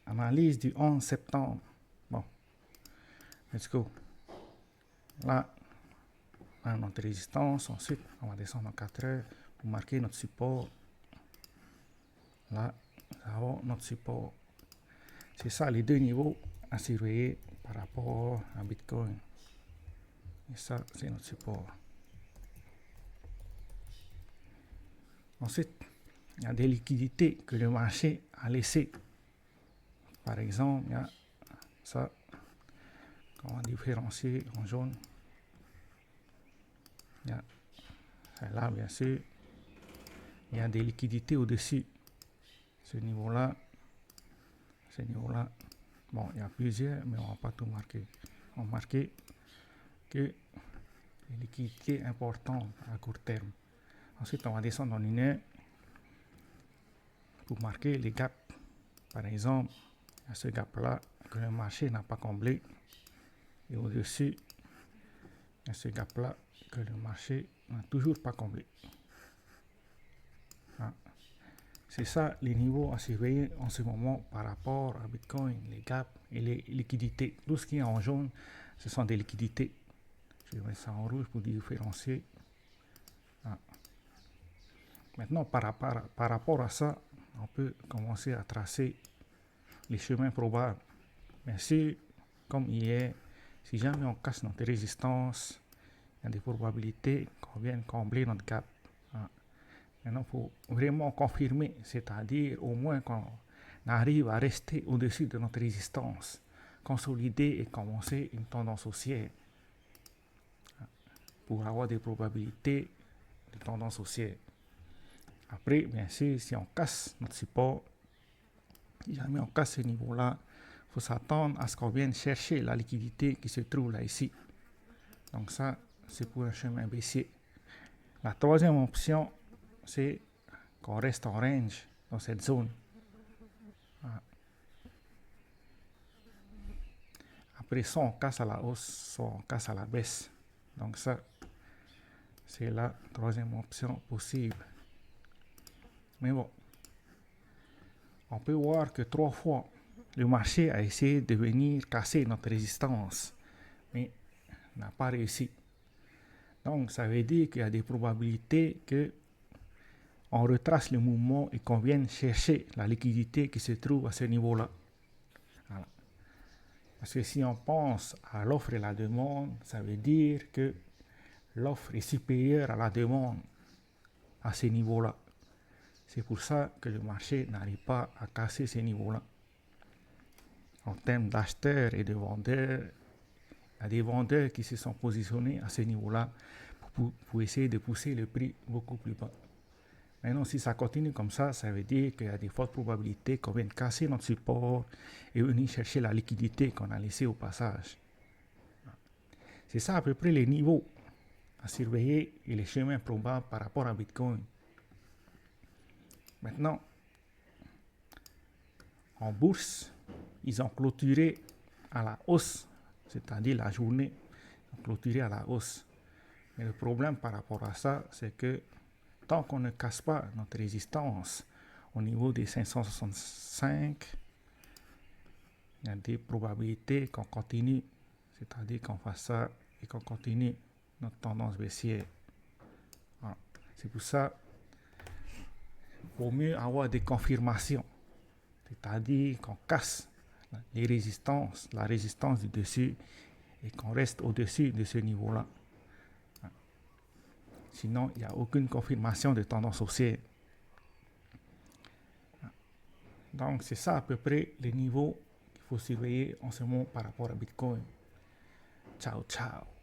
analyse du 11 septembre. Bon, let's go. Là, on a notre résistance. Ensuite, on va descendre en 4 heures pour marquer notre support. Là, nous avons notre support. C'est ça les deux niveaux à surveiller par rapport à Bitcoin. Et ça, c'est notre support. Ensuite, il y a des liquidités que le marché a laissées. Par exemple, il y a ça, qu'on va différencier en jaune. Il y a celle-là, bien sûr. Il y a des liquidités au-dessus. Ce niveau-là. Bon, il y a plusieurs, mais on ne va pas tout marquer. On va marquer que les liquidités importantes à court terme. Ensuite, on va descendre en une heure pour marquer les gaps. Par exemple, il y a ce gap-là que le marché n'a pas comblé. Et au-dessus, il y a ce gap-là que le marché n'a toujours pas comblé. Ah. C'est ça les niveaux à surveiller en ce moment par rapport à Bitcoin, les gaps et les liquidités. Tout ce qui est en jaune, ce sont des liquidités. Je vais mettre ça en rouge pour différencier. Ah. Maintenant, par rapport à ça, on peut commencer à tracer les chemins probables. Bien sûr, comme hier, si jamais on casse notre résistance, il y a des probabilités qu'on vienne combler notre gap. Ah. Maintenant, il faut vraiment confirmer, c'est-à-dire au moins qu'on arrive à rester au-dessus de notre résistance, consolider et commencer une tendance haussière pour avoir des probabilités de tendance haussière. Après, bien sûr, si on casse notre support, si jamais on casse ce niveau-là, il faut s'attendre à ce qu'on vienne chercher la liquidité qui se trouve là ici. Donc ça, c'est pour un chemin baissier. La troisième option, c'est qu'on reste en range dans cette zone. Après, soit on casse à la hausse, soit on casse à la baisse. Donc ça, c'est la troisième option possible. Mais bon, on peut voir que 3 fois, le marché a essayé de venir casser notre résistance, mais n'a pas réussi. Donc, ça veut dire qu'il y a des probabilités qu'on retrace le mouvement et qu'on vienne chercher la liquidité qui se trouve à ce niveau-là. Voilà. Parce que si on pense à l'offre et la demande, ça veut dire que l'offre est supérieure à la demande à ce niveau-là. C'est pour ça que le marché n'arrive pas à casser ces niveaux-là. En termes d'acheteurs et de vendeurs, il y a des vendeurs qui se sont positionnés à ce niveau-là pour essayer de pousser le prix beaucoup plus bas. Maintenant, si ça continue comme ça, ça veut dire qu'il y a des fortes probabilités qu'on vienne casser notre support et venir chercher la liquidité qu'on a laissée au passage. C'est ça à peu près les niveaux à surveiller et les chemins probables par rapport à Bitcoin. Maintenant, en bourse, ils ont clôturé à la hausse, c'est-à-dire la journée, ils ont clôturé à la hausse. Mais le problème par rapport à ça, c'est que tant qu'on ne casse pas notre résistance au niveau des 565, il y a des probabilités qu'on continue, c'est-à-dire qu'on fasse ça et qu'on continue notre tendance baissière. Voilà. C'est pour ça qu'il vaut mieux avoir des confirmations, c'est-à-dire qu'on casse les résistances, la résistance du dessus et qu'on reste au-dessus de ce niveau-là. Sinon, il n'y a aucune confirmation de tendance haussière. Donc, c'est ça à peu près les niveaux qu'il faut surveiller en ce moment par rapport à Bitcoin. Ciao, ciao.